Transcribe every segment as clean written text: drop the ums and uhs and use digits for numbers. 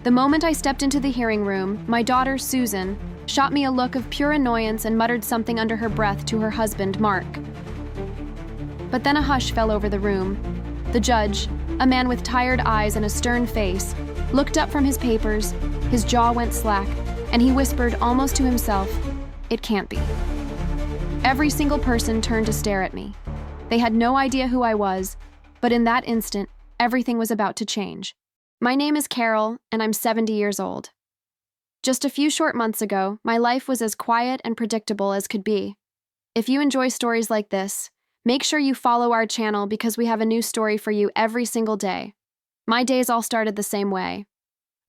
The moment I stepped into the hearing room, my daughter, Susan, shot me a look of pure annoyance and muttered something under her breath to her husband, Mark. But then a hush fell over the room. The judge, a man with tired eyes and a stern face, looked up from his papers, his jaw went slack, and he whispered almost to himself, "It can't be." Every single person turned to stare at me. They had no idea who I was, but in that instant, everything was about to change. My name is Carol, and I'm 70 years old. Just a few short months ago, my life was as quiet and predictable as could be. If you enjoy stories like this, make sure you follow our channel because we have a new story for you every single day. My days all started the same way.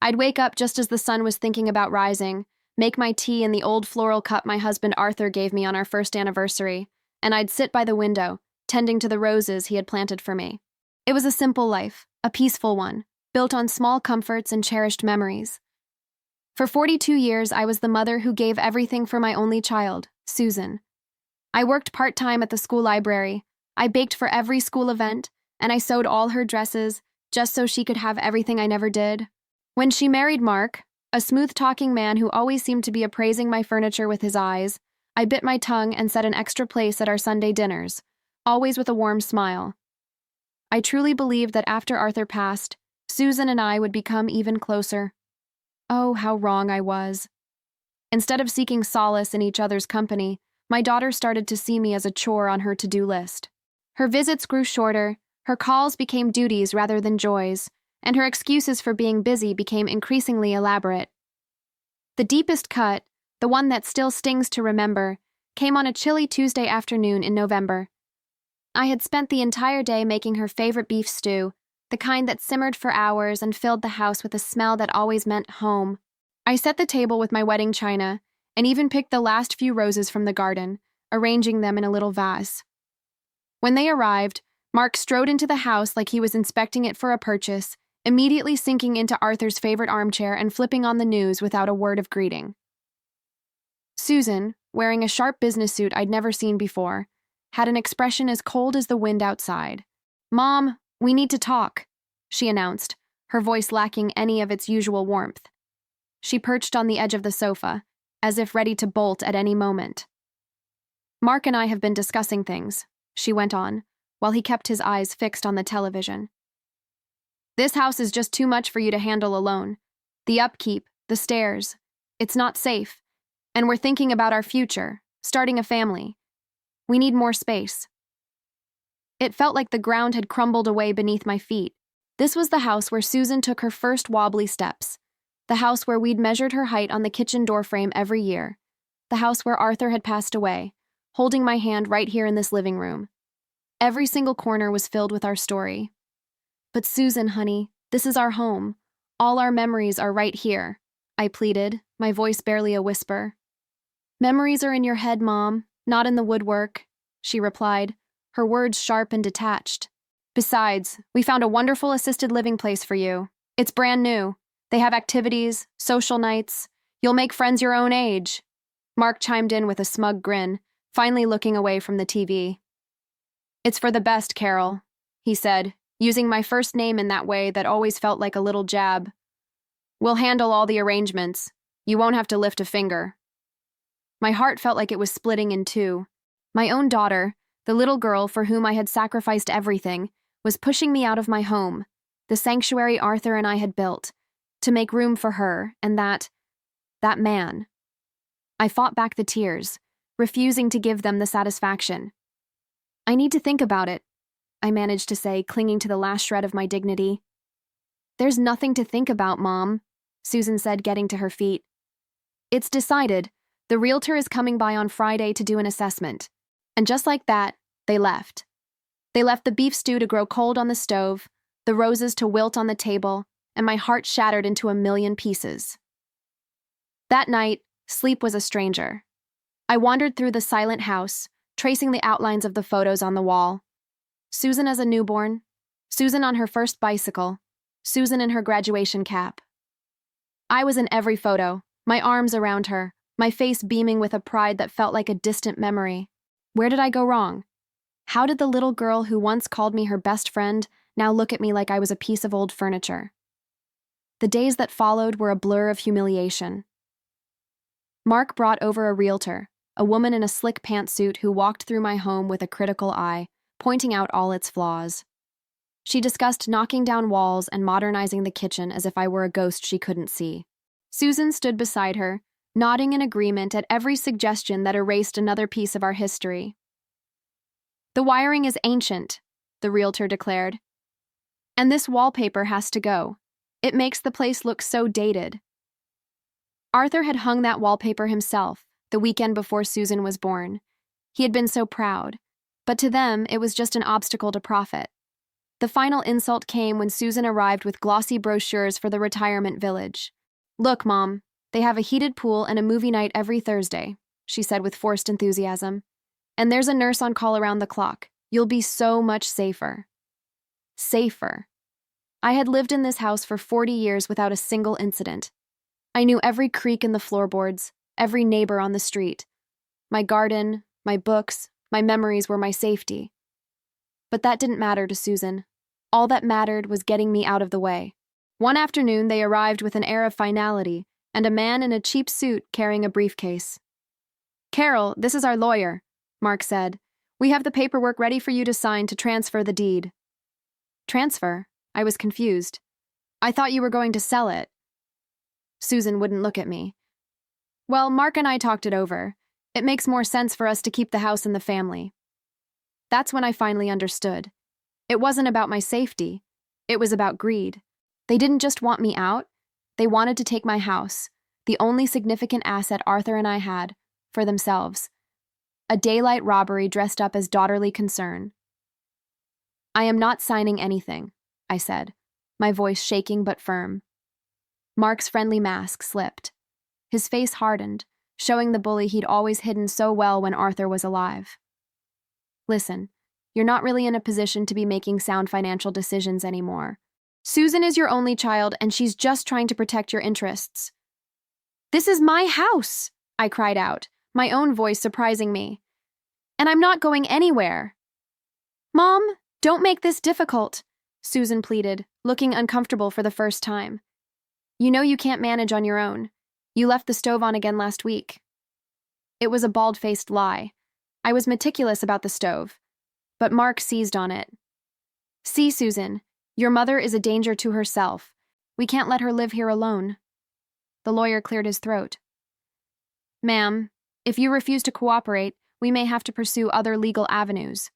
I'd wake up just as the sun was thinking about rising, make my tea in the old floral cup my husband Arthur gave me on our first anniversary, and I'd sit by the window, tending to the roses he had planted for me. It was a simple life, a peaceful one, built on small comforts and cherished memories. For 42 years, I was the mother who gave everything for my only child, Susan. I worked part-time at the school library. I baked for every school event, and I sewed all her dresses just so she could have everything I never did. When she married Mark, a smooth-talking man who always seemed to be appraising my furniture with his eyes, I bit my tongue and set an extra place at our Sunday dinners, always with a warm smile. I truly believed that after Arthur passed, Susan and I would become even closer. Oh, how wrong I was. Instead of seeking solace in each other's company, my daughter started to see me as a chore on her to-do list. Her visits grew shorter, her calls became duties rather than joys, and her excuses for being busy became increasingly elaborate. The deepest cut, the one that still stings to remember, came on a chilly Tuesday afternoon in November. I had spent the entire day making her favorite beef stew, the kind that simmered for hours and filled the house with a smell that always meant home. I set the table with my wedding china, and even picked the last few roses from the garden, arranging them in a little vase. When they arrived, Mark strode into the house like he was inspecting it for a purchase, immediately sinking into Arthur's favorite armchair and flipping on the news without a word of greeting. Susan, wearing a sharp business suit I'd never seen before, had an expression as cold as the wind outside. "Mom, we need to talk," she announced, her voice lacking any of its usual warmth. She perched on the edge of the sofa, as if ready to bolt at any moment. "Mark and I have been discussing things," she went on, while he kept his eyes fixed on the television. "This house is just too much for you to handle alone. The upkeep, the stairs, it's not safe, and we're thinking about our future, starting a family. We need more space." It felt like the ground had crumbled away beneath my feet. This was the house where Susan took her first wobbly steps, the house where we'd measured her height on the kitchen doorframe every year, the house where Arthur had passed away, holding my hand right here in this living room. Every single corner was filled with our story. "But Susan, honey, this is our home. All our memories are right here," I pleaded, my voice barely a whisper. "Memories are in your head, Mom, not in the woodwork," she replied, her words sharp and detached. "Besides, we found a wonderful assisted living place for you. It's brand new. They have activities, social nights. You'll make friends your own age." Mark chimed in with a smug grin, finally looking away from the TV. "It's for the best, Carol," he said, using my first name in that way that always felt like a little jab. "We'll handle all the arrangements. You won't have to lift a finger." My heart felt like it was splitting in two. My own daughter, the little girl for whom I had sacrificed everything, was pushing me out of my home, the sanctuary Arthur and I had built, to make room for her and that man. I fought back the tears, refusing to give them the satisfaction. "I need to think about it," I managed to say, clinging to the last shred of my dignity. "There's nothing to think about, Mom," Susan said, getting to her feet. "It's decided. The realtor is coming by on Friday to do an assessment." And just like that, they left. They left the beef stew to grow cold on the stove, the roses to wilt on the table, and my heart shattered into a million pieces. That night, sleep was a stranger. I wandered through the silent house, tracing the outlines of the photos on the wall. Susan as a newborn, Susan on her first bicycle, Susan in her graduation cap. I was in every photo, my arms around her, my face beaming with a pride that felt like a distant memory. Where did I go wrong? How did the little girl who once called me her best friend now look at me like I was a piece of old furniture? The days that followed were a blur of humiliation. Mark brought over a realtor, a woman in a slick pantsuit who walked through my home with a critical eye, pointing out all its flaws. She discussed knocking down walls and modernizing the kitchen as if I were a ghost she couldn't see. Susan stood beside her, nodding in agreement at every suggestion that erased another piece of our history. "The wiring is ancient," the realtor declared. "And this wallpaper has to go. It makes the place look so dated." Arthur had hung that wallpaper himself, the weekend before Susan was born. He had been so proud, but to them it was just an obstacle to profit. The final insult came when Susan arrived with glossy brochures for the retirement village. "Look, Mom, they have a heated pool and a movie night every Thursday," she said with forced enthusiasm. "And there's a nurse on call around the clock. You'll be so much safer." Safer. I had lived in this house for 40 years without a single incident. I knew every creak in the floorboards, every neighbor on the street. My garden, my books, my memories were my safety. But that didn't matter to Susan. All that mattered was getting me out of the way. One afternoon, they arrived with an air of finality and a man in a cheap suit carrying a briefcase. "Carol, this is our lawyer," Mark said. "We have the paperwork ready for you to sign to transfer the deed." Transfer? I was confused. "I thought you were going to sell it." Susan wouldn't look at me. "Well, Mark and I talked it over. It makes more sense for us to keep the house in the family." That's when I finally understood. It wasn't about my safety. It was about greed. They didn't just want me out. They wanted to take my house, the only significant asset Arthur and I had, for themselves. A daylight robbery dressed up as daughterly concern. "I am not signing anything," I said, my voice shaking but firm. Mark's friendly mask slipped. His face hardened, showing the bully he'd always hidden so well when Arthur was alive. "Listen, you're not really in a position to be making sound financial decisions anymore. Susan is your only child, and she's just trying to protect your interests." "This is my house," I cried out, my own voice surprising me. "And I'm not going anywhere." "Mom, don't make this difficult," Susan pleaded, looking uncomfortable for the first time. "You know you can't manage on your own. You left the stove on again last week." It was a bald-faced lie. I was meticulous about the stove, but Mark seized on it. "See, Susan, your mother is a danger to herself. We can't let her live here alone." The lawyer cleared his throat. "Ma'am, if you refuse to cooperate, we may have to pursue other legal avenues.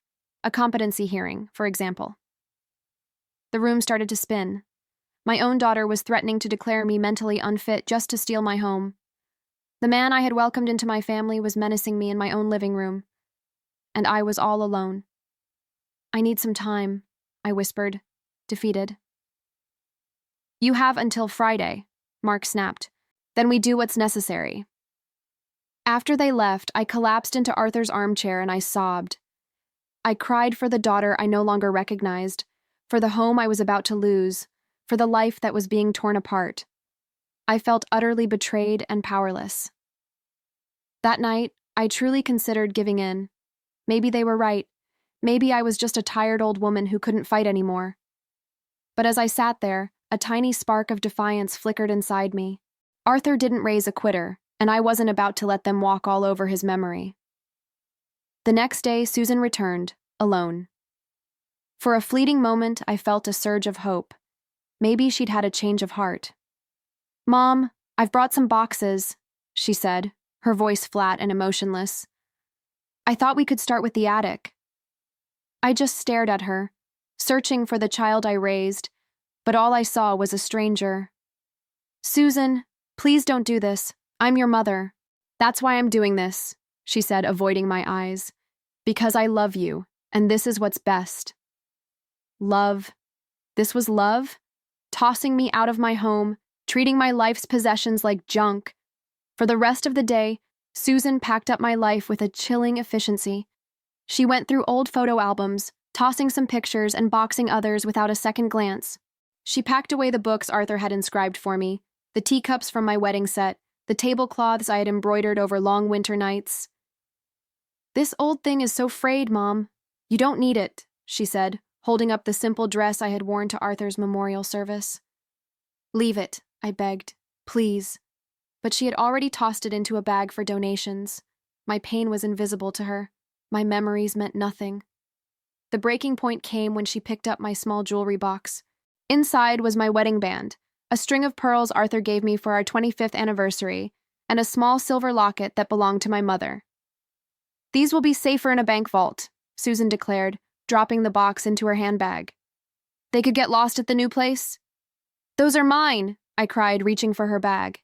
A competency hearing, for example." The room started to spin. My own daughter was threatening to declare me mentally unfit just to steal my home. The man I had welcomed into my family was menacing me in my own living room. And I was all alone. "I need some time," I whispered, defeated. "You have until Friday," Mark snapped. "Then we do what's necessary." After they left, I collapsed into Arthur's armchair and I sobbed. I cried for the daughter I no longer recognized, for the home I was about to lose, for the life that was being torn apart. I felt utterly betrayed and powerless. That night, I truly considered giving in. Maybe they were right. Maybe I was just a tired old woman who couldn't fight anymore. But as I sat there, a tiny spark of defiance flickered inside me. Arthur didn't raise a quitter, and I wasn't about to let them walk all over his memory. The next day, Susan returned, alone. For a fleeting moment, I felt a surge of hope. Maybe she'd had a change of heart. "Mom, I've brought some boxes," she said, her voice flat and emotionless. "I thought we could start with the attic." I just stared at her, searching for the child I raised, but all I saw was a stranger. "Susan, please don't do this. I'm your mother." "That's why I'm doing this," she said, avoiding my eyes. "Because I love you, and this is what's best." Love. This was love? Tossing me out of my home, treating my life's possessions like junk. For the rest of the day, Susan packed up my life with a chilling efficiency. She went through old photo albums, tossing some pictures and boxing others without a second glance. She packed away the books Arthur had inscribed for me, the teacups from my wedding set, the tablecloths I had embroidered over long winter nights. "This old thing is so frayed, Mom. You don't need it," she said, holding up the simple dress I had worn to Arthur's memorial service. "Leave it," I begged. Please. But she had already tossed it into a bag for donations. My pain was invisible to her. My memories meant nothing. The breaking point came when she picked up my small jewelry box. Inside was my wedding band, a string of pearls Arthur gave me for our 25th anniversary, and a small silver locket that belonged to my mother. These will be safer in a bank vault, Susan declared, dropping the box into her handbag. They could get lost at the new place? Those are mine, I cried, reaching for her bag.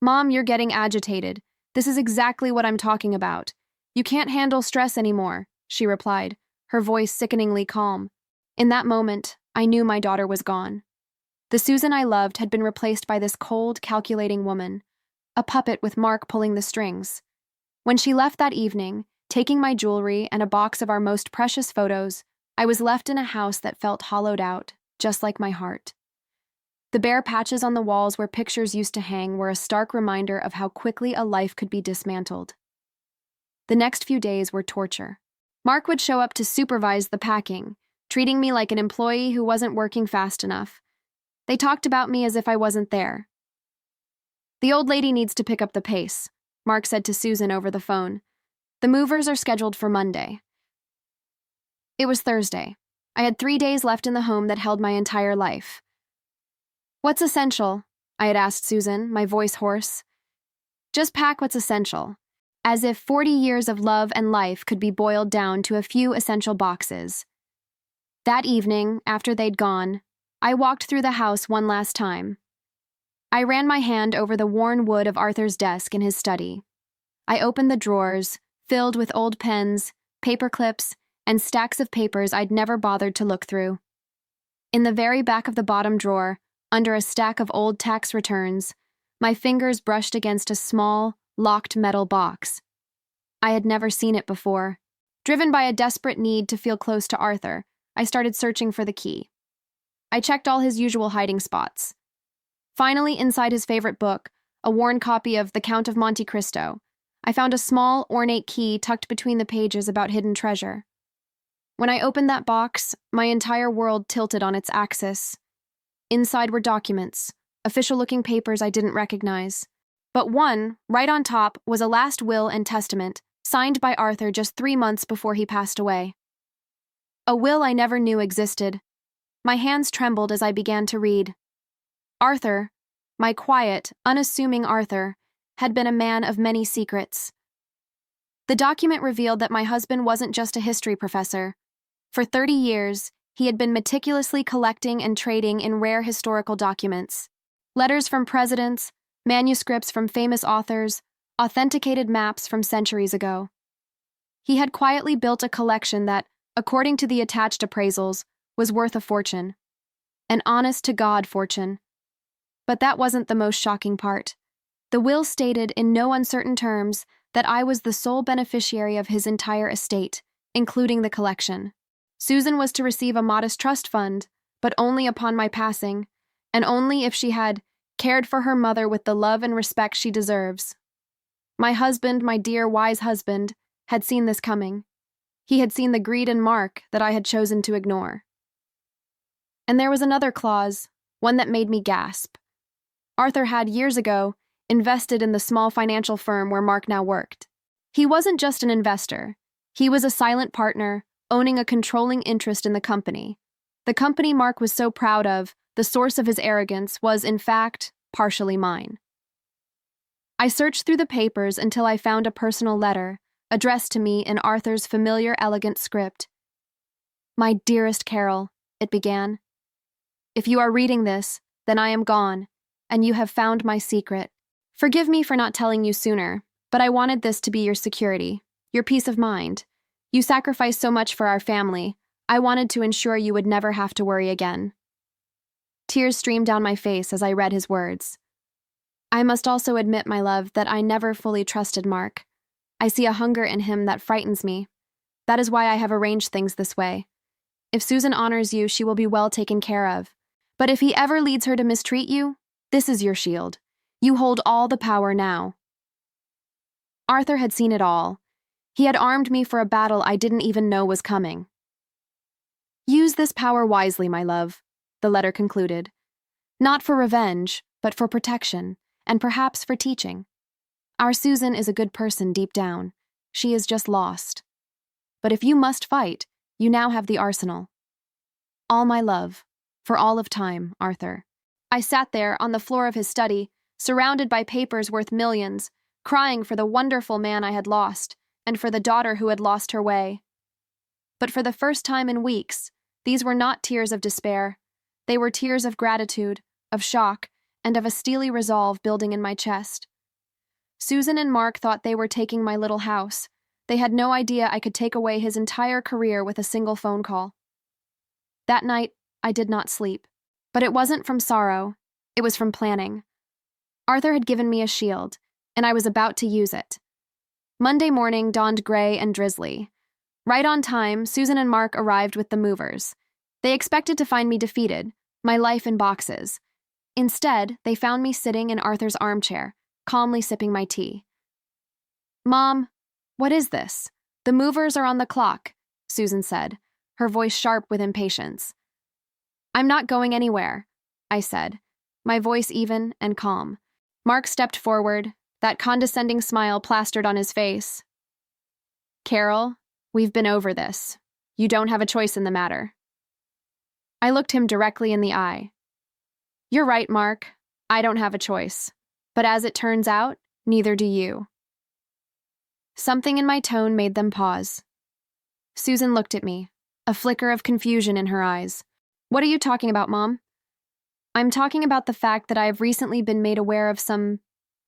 Mom, you're getting agitated. This is exactly what I'm talking about. You can't handle stress anymore, she replied, her voice sickeningly calm. In that moment, I knew my daughter was gone. The Susan I loved had been replaced by this cold, calculating woman, a puppet with Mark pulling the strings. When she left that evening, taking my jewelry and a box of our most precious photos, I was left in a house that felt hollowed out, just like my heart. The bare patches on the walls where pictures used to hang were a stark reminder of how quickly a life could be dismantled. The next few days were torture. Mark would show up to supervise the packing, treating me like an employee who wasn't working fast enough. They talked about me as if I wasn't there. The old lady needs to pick up the pace, Mark said to Susan over the phone. The movers are scheduled for Monday. It was Thursday. I had 3 days left in the home that held my entire life. What's essential? I had asked Susan, my voice hoarse. Just pack what's essential, as if 40 years of love and life could be boiled down to a few essential boxes. That evening, after they'd gone, I walked through the house one last time. I ran my hand over the worn wood of Arthur's desk in his study. I opened the drawers, filled with old pens, paper clips, and stacks of papers I'd never bothered to look through. In the very back of the bottom drawer, under a stack of old tax returns, my fingers brushed against a small, locked metal box. I had never seen it before. Driven by a desperate need to feel close to Arthur, I started searching for the key. I checked all his usual hiding spots. Finally, inside his favorite book, a worn copy of The Count of Monte Cristo, I found a small, ornate key tucked between the pages about hidden treasure. When I opened that box, my entire world tilted on its axis. Inside were documents, official-looking papers I didn't recognize. But one, right on top, was a last will and testament, signed by Arthur just 3 months before he passed away. A will I never knew existed. My hands trembled as I began to read. Arthur, my quiet, unassuming Arthur, had been a man of many secrets. The document revealed that my husband wasn't just a history professor. For 30 years, he had been meticulously collecting and trading in rare historical documents. Letters from presidents, manuscripts from famous authors, authenticated maps from centuries ago. He had quietly built a collection that, according to the attached appraisals, was worth a fortune. An honest-to-God fortune. But that wasn't the most shocking part. The will stated in no uncertain terms that I was the sole beneficiary of his entire estate, including the collection. Susan was to receive a modest trust fund, but only upon my passing, and only if she had cared for her mother with the love and respect she deserves. My husband, my dear, wise husband, had seen this coming. He had seen the greed in Mark that I had chosen to ignore. And there was another clause, one that made me gasp. Arthur had, years ago, invested in the small financial firm where Mark now worked. He wasn't just an investor. He was a silent partner, owning a controlling interest in the company. The company Mark was so proud of, the source of his arrogance, was, in fact, partially mine. I searched through the papers until I found a personal letter, addressed to me in Arthur's familiar, elegant script. My dearest Carol, it began. If you are reading this, then I am gone, and you have found my secret. Forgive me for not telling you sooner, but I wanted this to be your security, your peace of mind. You sacrificed so much for our family. I wanted to ensure you would never have to worry again. Tears streamed down my face as I read his words. I must also admit, my love, that I never fully trusted Mark. I see a hunger in him that frightens me. That is why I have arranged things this way. If Susan honors you, she will be well taken care of. But if he ever leads her to mistreat you, this is your shield. You hold all the power now. Arthur had seen it all. He had armed me for a battle I didn't even know was coming. Use this power wisely, my love, the letter concluded. Not for revenge, but for protection, and perhaps for teaching. Our Susan is a good person deep down. She is just lost. But if you must fight, you now have the arsenal. All my love, for all of time, Arthur. I sat there on the floor of his study, surrounded by papers worth millions, crying for the wonderful man I had lost, and for the daughter who had lost her way. But for the first time in weeks, these were not tears of despair. They were tears of gratitude, of shock, and of a steely resolve building in my chest. Susan and Mark thought they were taking my little house. They had no idea I could take away his entire career with a single phone call. That night, I did not sleep. But it wasn't from sorrow. It was from planning. Arthur had given me a shield, and I was about to use it. Monday morning dawned gray and drizzly. Right on time, Susan and Mark arrived with the movers. They expected to find me defeated, my life in boxes. Instead, they found me sitting in Arthur's armchair, calmly sipping my tea. "Mom, what is this? The movers are on the clock," Susan said, her voice sharp with impatience. "I'm not going anywhere," I said, my voice even and calm. Mark stepped forward, that condescending smile plastered on his face. "Carol, we've been over this. You don't have a choice in the matter." I looked him directly in the eye. "You're right, Mark. I don't have a choice. But as it turns out, neither do you." Something in my tone made them pause. Susan looked at me, a flicker of confusion in her eyes. "What are you talking about, Mom?" "I'm talking about the fact that I have recently been made aware of some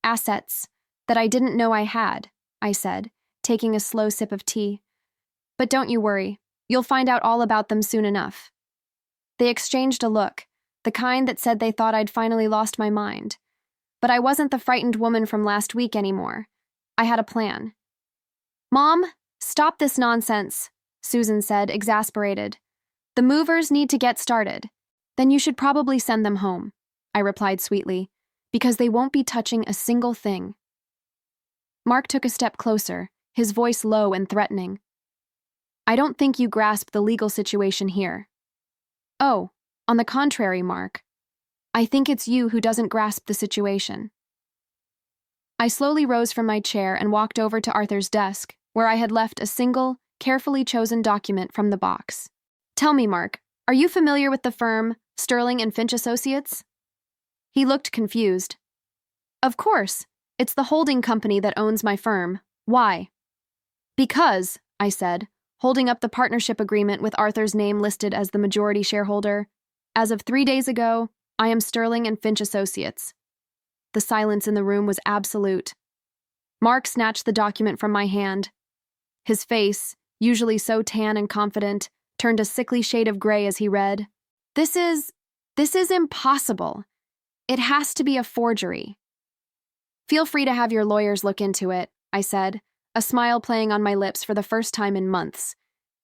assets that I didn't know I had," I said, taking a slow sip of tea. "But don't you worry. You'll find out all about them soon enough." They exchanged a look, the kind that said they thought I'd finally lost my mind. But I wasn't the frightened woman from last week anymore. I had a plan. "Mom, stop this nonsense," Susan said, exasperated. "The movers need to get started." "Then you should probably send them home," I replied sweetly, "because they won't be touching a single thing." Mark took a step closer, his voice low and threatening. "I don't think you grasp the legal situation here." "Oh, on the contrary, Mark. I think it's you who doesn't grasp the situation." I slowly rose from my chair and walked over to Arthur's desk, where I had left a single, carefully chosen document from the box. "Tell me, Mark, are you familiar with the firm Sterling and Finch Associates?" He looked confused. "Of course. It's the holding company that owns my firm. Why?" "Because," I said, holding up the partnership agreement with Arthur's name listed as the majority shareholder, "as of 3 days ago, I am Sterling and Finch Associates." The silence in the room was absolute. Mark snatched the document from my hand. His face, usually so tan and confident, turned a sickly shade of gray as he read, This is impossible. It has to be a forgery." "Feel free to have your lawyers look into it," I said, a smile playing on my lips for the first time in months.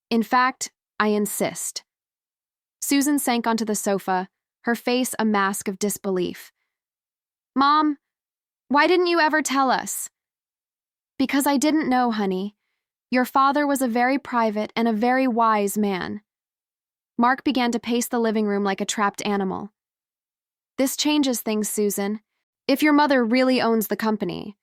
"In fact, I insist." Susan sank onto the sofa, her face a mask of disbelief. "Mom, why didn't you ever tell us?" "Because I didn't know, honey. Your father was a very private and a very wise man." Mark began to pace the living room like a trapped animal. "This changes things, Susan. If your mother really owns the company,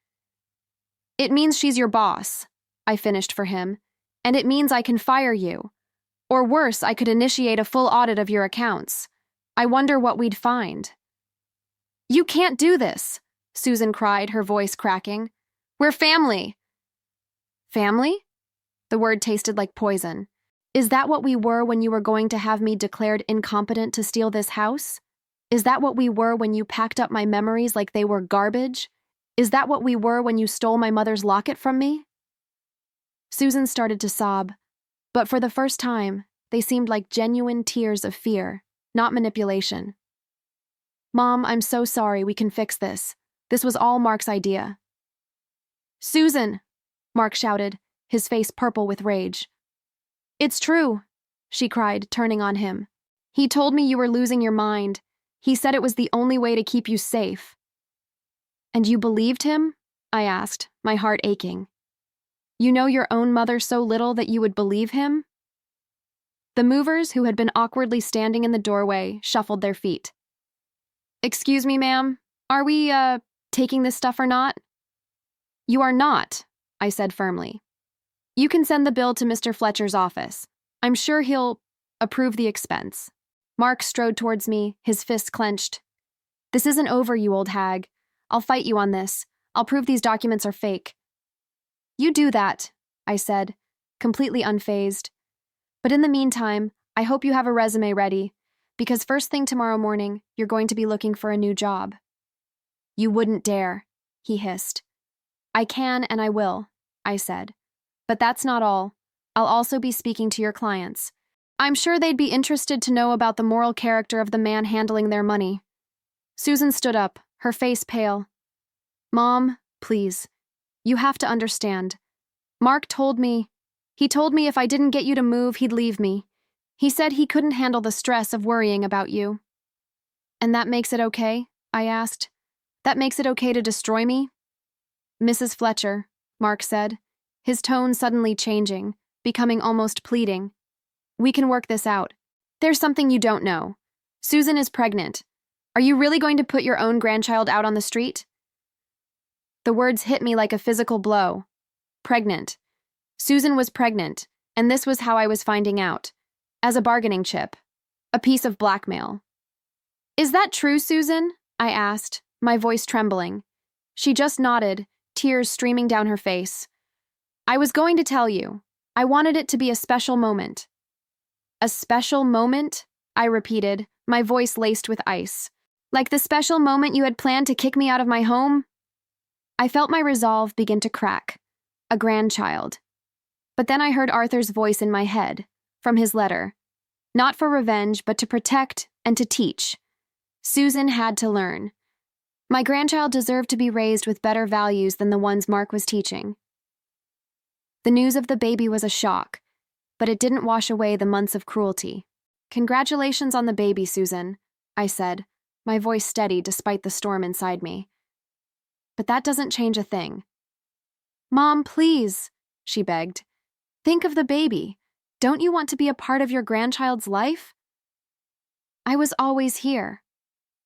it means she's your boss," I finished for him, "and it means I can fire you. Or worse, I could initiate a full audit of your accounts. I wonder what we'd find." "You can't do this," Susan cried, her voice cracking. "We're family." "Family?" The word tasted like poison. "Is that what we were when you were going to have me declared incompetent to steal this house? Is that what we were when you packed up my memories like they were garbage? Is that what we were when you stole my mother's locket from me?" Susan started to sob, but for the first time, they seemed like genuine tears of fear, not manipulation. "Mom, I'm so sorry. We can fix this. This was all Mark's idea." "Susan!" Mark shouted, his face purple with rage. "It's true," she cried, turning on him. "He told me you were losing your mind. He said it was the only way to keep you safe." "And you believed him?" I asked, my heart aching. "You know your own mother so little that you would believe him?" The movers, who had been awkwardly standing in the doorway, shuffled their feet. "Excuse me, ma'am," Are we, taking this stuff or not? You are not, I said firmly. You can send the bill to Mr. Fletcher's office. I'm sure he'll approve the expense. Mark strode towards me, his fists clenched. This isn't over, you old hag. I'll fight you on this. I'll prove these documents are fake. You do that, I said, completely unfazed. But in the meantime, I hope you have a resume ready, because first thing tomorrow morning, you're going to be looking for a new job. You wouldn't dare, he hissed. I can and I will, I said. But that's not all. I'll also be speaking to your clients. I'm sure they'd be interested to know about the moral character of the man handling their money. Susan stood up, her face pale. Mom, please. You have to understand. Mark told me if I didn't get you to move, he'd leave me. He said he couldn't handle the stress of worrying about you. And that makes it okay? I asked. That makes it okay to destroy me? Mrs. Fletcher, Mark said, his tone suddenly changing, becoming almost pleading. We can work this out. There's something you don't know. Susan is pregnant. Are you really going to put your own grandchild out on the street? The words hit me like a physical blow. Pregnant. Susan was pregnant, and this was how I was finding out. As a bargaining chip. A piece of blackmail. Is that true, Susan? I asked, my voice trembling. She just nodded, tears streaming down her face. I was going to tell you. I wanted it to be a special moment. A special moment? I repeated, my voice laced with ice. Like the special moment you had planned to kick me out of my home? I felt my resolve begin to crack. A grandchild. But then I heard Arthur's voice in my head, from his letter. Not for revenge, but to protect and to teach. Susan had to learn. My grandchild deserved to be raised with better values than the ones Mark was teaching. The news of the baby was a shock, but it didn't wash away the months of cruelty. Congratulations on the baby, Susan, I said, my voice steady despite the storm inside me. But that doesn't change a thing. Mom, please, she begged. Think of the baby. Don't you want to be a part of your grandchild's life? I was always here,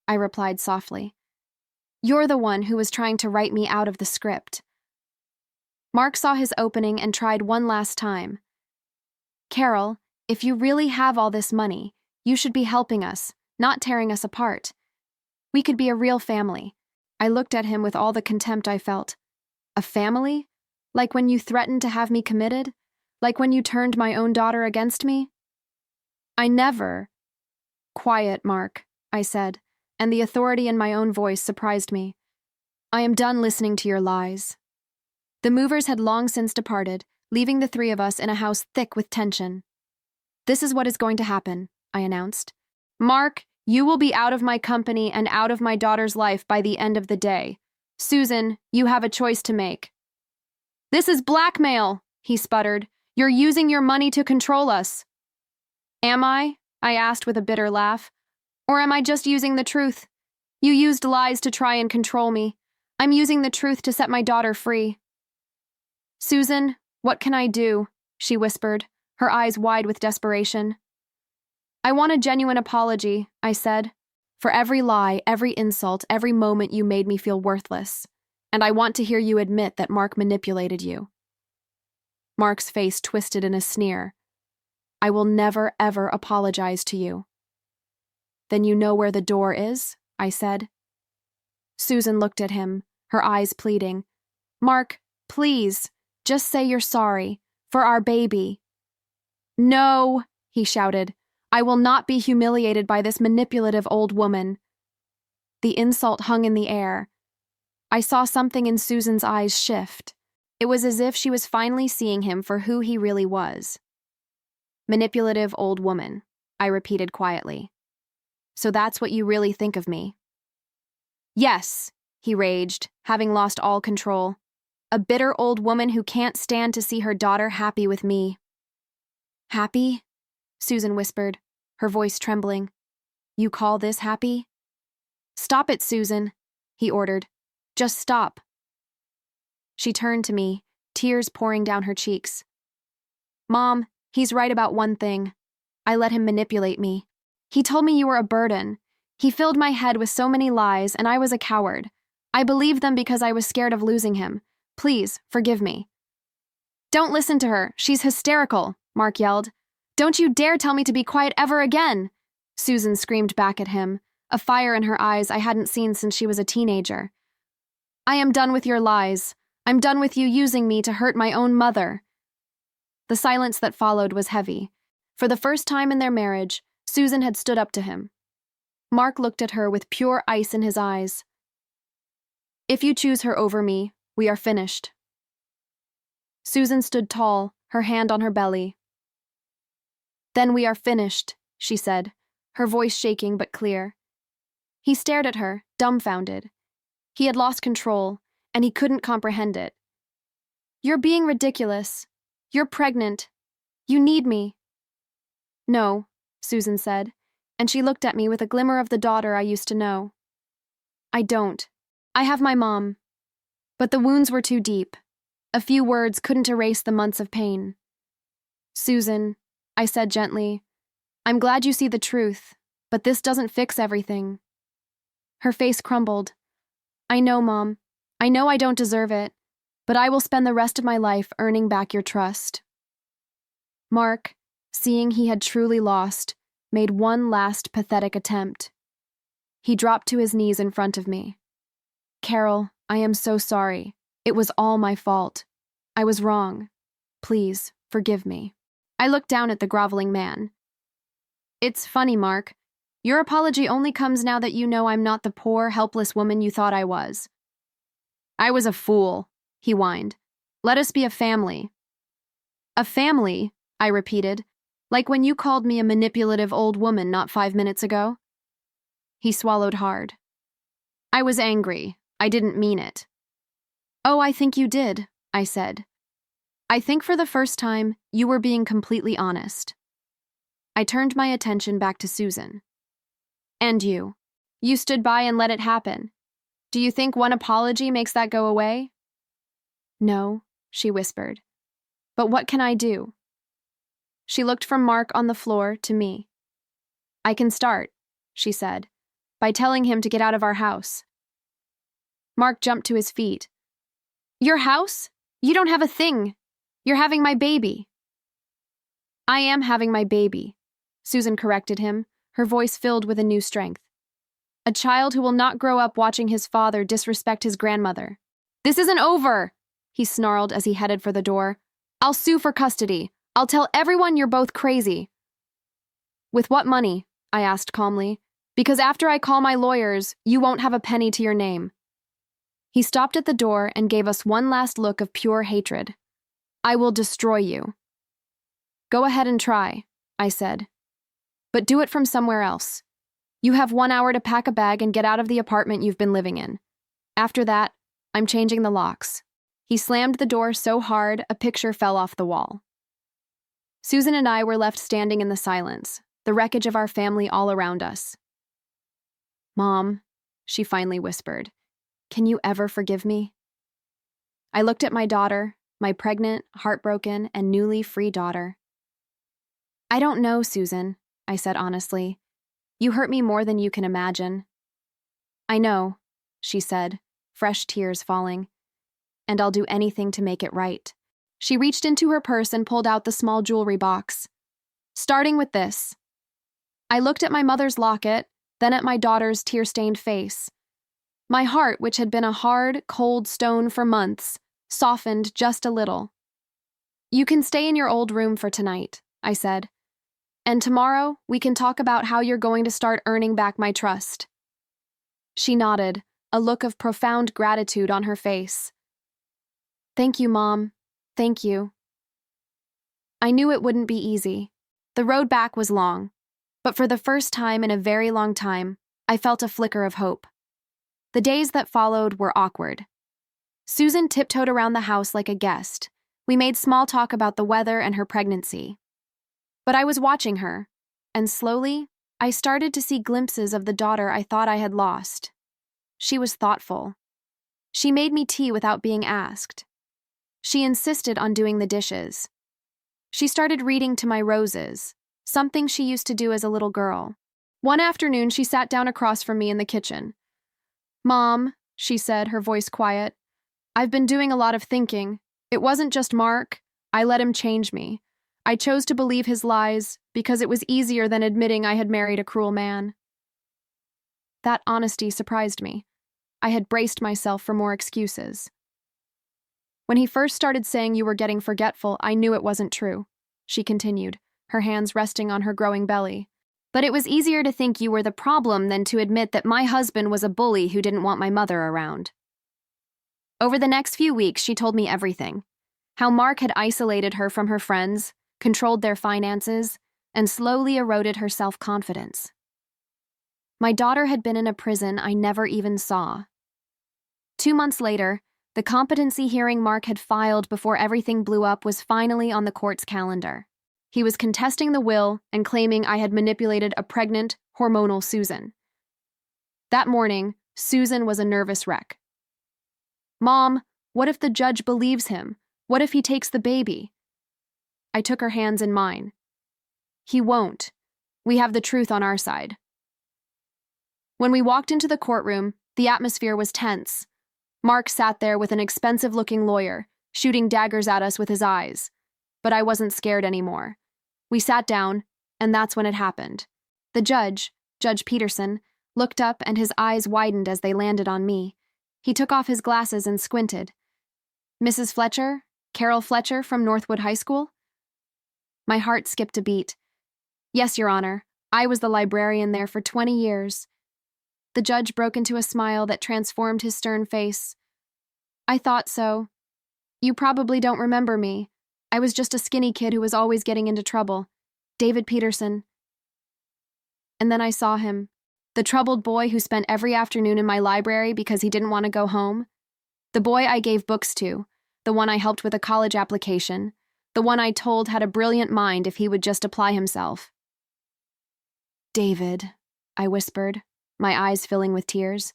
I replied softly. You're the one who was trying to write me out of the script. Mark saw his opening and tried one last time. Carol, if you really have all this money, you should be helping us, not tearing us apart. We could be a real family. I looked at him with all the contempt I felt. A family? Like when you threatened to have me committed? Like when you turned my own daughter against me? I never. Quiet, Mark, I said, and the authority in my own voice surprised me. I am done listening to your lies. The movers had long since departed, leaving the three of us in a house thick with tension. This is what is going to happen, I announced. Mark, you will be out of my company and out of my daughter's life by the end of the day. Susan, you have a choice to make. This is blackmail, he sputtered. You're using your money to control us. Am I asked with a bitter laugh. Or am I just using the truth? You used lies to try and control me. I'm using the truth to set my daughter free. Susan, what can I do? She whispered, her eyes wide with desperation. I want a genuine apology, I said. For every lie, every insult, every moment you made me feel worthless. And I want to hear you admit that Mark manipulated you. Mark's face twisted in a sneer. I will never, ever apologize to you. Then you know where the door is? I said. Susan looked at him, her eyes pleading. Mark, please, just say you're sorry. For our baby. No, he shouted. I will not be humiliated by this manipulative old woman. The insult hung in the air. I saw something in Susan's eyes shift. It was as if she was finally seeing him for who he really was. Manipulative old woman, I repeated quietly. So that's what you really think of me? Yes, he raged, having lost all control. A bitter old woman who can't stand to see her daughter happy with me. Happy? Susan whispered, her voice trembling. You call this happy? Stop it, Susan, he ordered. Just stop. She turned to me, tears pouring down her cheeks. Mom, he's right about one thing. I let him manipulate me. He told me you were a burden. He filled my head with so many lies, and I was a coward. I believed them because I was scared of losing him. Please, forgive me. Don't listen to her. She's hysterical, Mark yelled. Don't you dare tell me to be quiet ever again, Susan screamed back at him, a fire in her eyes I hadn't seen since she was a teenager. I am done with your lies. I'm done with you using me to hurt my own mother. The silence that followed was heavy. For the first time in their marriage, Susan had stood up to him. Mark looked at her with pure ice in his eyes. If you choose her over me, we are finished. Susan stood tall, her hand on her belly. Then we are finished, she said, her voice shaking but clear. He stared at her, dumbfounded. He had lost control, and he couldn't comprehend it. You're being ridiculous. You're pregnant. You need me. No, Susan said, and she looked at me with a glimmer of the daughter I used to know. I don't. I have my mom. But the wounds were too deep. A few words couldn't erase the months of pain. Susan, I said gently, I'm glad you see the truth, but this doesn't fix everything. Her face crumbled. I know, Mom. I know I don't deserve it, but I will spend the rest of my life earning back your trust. Mark, seeing he had truly lost, made one last pathetic attempt. He dropped to his knees in front of me. Carol, I am so sorry. It was all my fault. I was wrong. Please, forgive me. I looked down at the groveling man. It's funny, Mark. Your apology only comes now that you know I'm not the poor, helpless woman you thought I was. I was a fool, he whined. Let us be a family. A family, I repeated, like when you called me a manipulative old woman not 5 minutes ago. He swallowed hard. I was angry. I didn't mean it. Oh, I think you did, I said. I think for the first time, you were being completely honest. I turned my attention back to Susan. And you. You stood by and let it happen. Do you think one apology makes that go away? No, she whispered. But what can I do? She looked from Mark on the floor to me. I can start, she said, by telling him to get out of our house. Mark jumped to his feet. Your house? You don't have a thing. You're having my baby. I am having my baby, Susan corrected him, her voice filled with a new strength. A child who will not grow up watching his father disrespect his grandmother. This isn't over, he snarled as he headed for the door. I'll sue for custody. I'll tell everyone you're both crazy. With what money? I asked calmly. Because after I call my lawyers, you won't have a penny to your name. He stopped at the door and gave us one last look of pure hatred. I will destroy you. Go ahead and try, I said. But do it from somewhere else. You have 1 hour to pack a bag and get out of the apartment you've been living in. After that, I'm changing the locks. He slammed the door so hard a picture fell off the wall. Susan and I were left standing in the silence, the wreckage of our family all around us. Mom, she finally whispered, can you ever forgive me? I looked at my daughter, my pregnant, heartbroken, and newly free daughter. I don't know, Susan, I said honestly. You hurt me more than you can imagine. I know, she said, fresh tears falling. And I'll do anything to make it right. She reached into her purse and pulled out the small jewelry box. Starting with this. I looked at my mother's locket, then at my daughter's tear-stained face. My heart, which had been a hard, cold stone for months, softened just a little. You can stay in your old room for tonight, I said. And tomorrow, we can talk about how you're going to start earning back my trust. She nodded, a look of profound gratitude on her face. Thank you, Mom. Thank you. I knew it wouldn't be easy. The road back was long, but for the first time in a very long time, I felt a flicker of hope. The days that followed were awkward. Susan tiptoed around the house like a guest. We made small talk about the weather and her pregnancy. But I was watching her, and slowly, I started to see glimpses of the daughter I thought I had lost. She was thoughtful. She made me tea without being asked. She insisted on doing the dishes. She started reading to my roses, something she used to do as a little girl. One afternoon, she sat down across from me in the kitchen. "Mom," she said, her voice quiet, "I've been doing a lot of thinking. It wasn't just Mark. I let him change me. I chose to believe his lies because it was easier than admitting I had married a cruel man." That honesty surprised me. I had braced myself for more excuses. "When he first started saying you were getting forgetful, I knew it wasn't true," she continued, her hands resting on her growing belly. "But it was easier to think you were the problem than to admit that my husband was a bully who didn't want my mother around." Over the next few weeks, she told me everything. How Mark had isolated her from her friends, controlled their finances, and slowly eroded her self-confidence. My daughter had been in a prison I never even saw. 2 months later, the competency hearing Mark had filed before everything blew up was finally on the court's calendar. He was contesting the will and claiming I had manipulated a pregnant, hormonal Susan. That morning, Susan was a nervous wreck. "Mom, what if the judge believes him? What if he takes the baby?" I took her hands in mine. "He won't. We have the truth on our side." When we walked into the courtroom, the atmosphere was tense. Mark sat there with an expensive-looking lawyer, shooting daggers at us with his eyes. But I wasn't scared anymore. We sat down, and that's when it happened. The judge, Judge Peterson, looked up and his eyes widened as they landed on me. He took off his glasses and squinted. "Mrs. Fletcher? Carol Fletcher from Northwood High School?" My heart skipped a beat. "Yes, Your Honor. I was the librarian there for 20 years. The judge broke into a smile that transformed his stern face. "I thought so. You probably don't remember me. I was just a skinny kid who was always getting into trouble. David Peterson." And then I saw him. The troubled boy who spent every afternoon in my library because he didn't want to go home. The boy I gave books to. The one I helped with a college application. The one I told had a brilliant mind if he would just apply himself. "David," I whispered, my eyes filling with tears.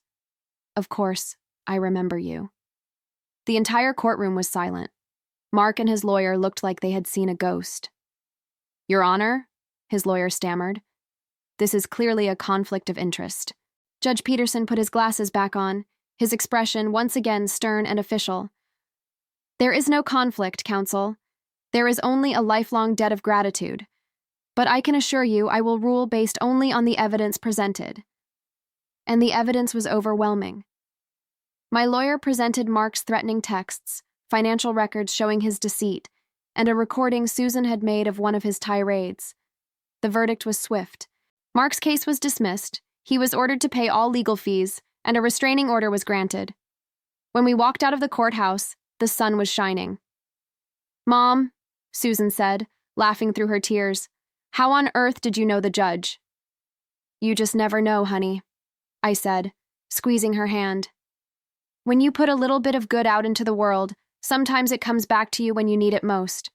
"Of course, I remember you." The entire courtroom was silent. Mark and his lawyer looked like they had seen a ghost. "Your Honor," his lawyer stammered, "this is clearly a conflict of interest." Judge Peterson put his glasses back on, his expression once again stern and official. "There is no conflict, counsel. There is only a lifelong debt of gratitude. But I can assure you I will rule based only on the evidence presented." And the evidence was overwhelming. My lawyer presented Mark's threatening texts, financial records showing his deceit, and a recording Susan had made of one of his tirades. The verdict was swift. Mark's case was dismissed, he was ordered to pay all legal fees, and a restraining order was granted. When we walked out of the courthouse, the sun was shining. "Mom," Susan said, laughing through her tears, "how on earth did you know the judge?" "You just never know, honey," I said, squeezing her hand. "When you put a little bit of good out into the world, sometimes it comes back to you when you need it most."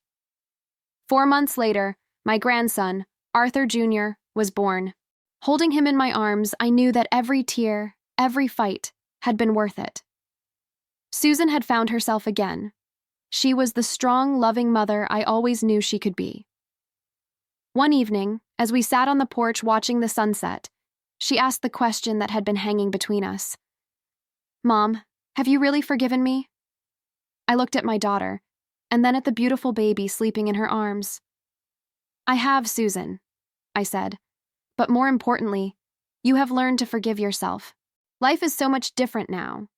4 months later, my grandson, Arthur Jr., was born. Holding him in my arms, I knew that every tear, every fight, had been worth it. Susan had found herself again. She was the strong, loving mother I always knew she could be. One evening, as we sat on the porch watching the sunset, she asked the question that had been hanging between us. "Mom, have you really forgiven me?" I looked at my daughter, and then at the beautiful baby sleeping in her arms. "I have, Susan," I said. "But more importantly, you have learned to forgive yourself. Life is so much different now."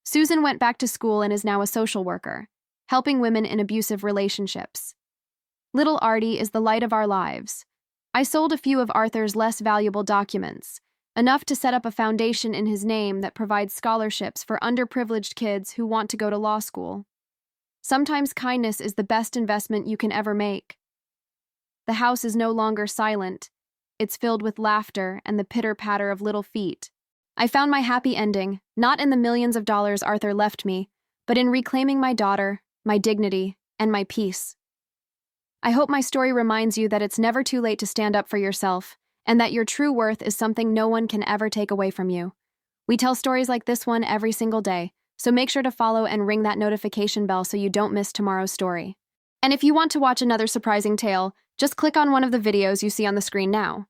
Susan went back to school and is now a social worker, helping women in abusive relationships. Little Artie is the light of our lives. I sold a few of Arthur's less valuable documents, enough to set up a foundation in his name that provides scholarships for underprivileged kids who want to go to law school. Sometimes kindness is the best investment you can ever make. The house is no longer silent. It's filled with laughter and the pitter-patter of little feet. I found my happy ending, not in the millions of dollars Arthur left me, but in reclaiming my daughter, my dignity, and my peace. I hope my story reminds you that it's never too late to stand up for yourself, and that your true worth is something no one can ever take away from you. We tell stories like this one every single day, so make sure to follow and ring that notification bell so you don't miss tomorrow's story. And if you want to watch another surprising tale, just click on one of the videos you see on the screen now.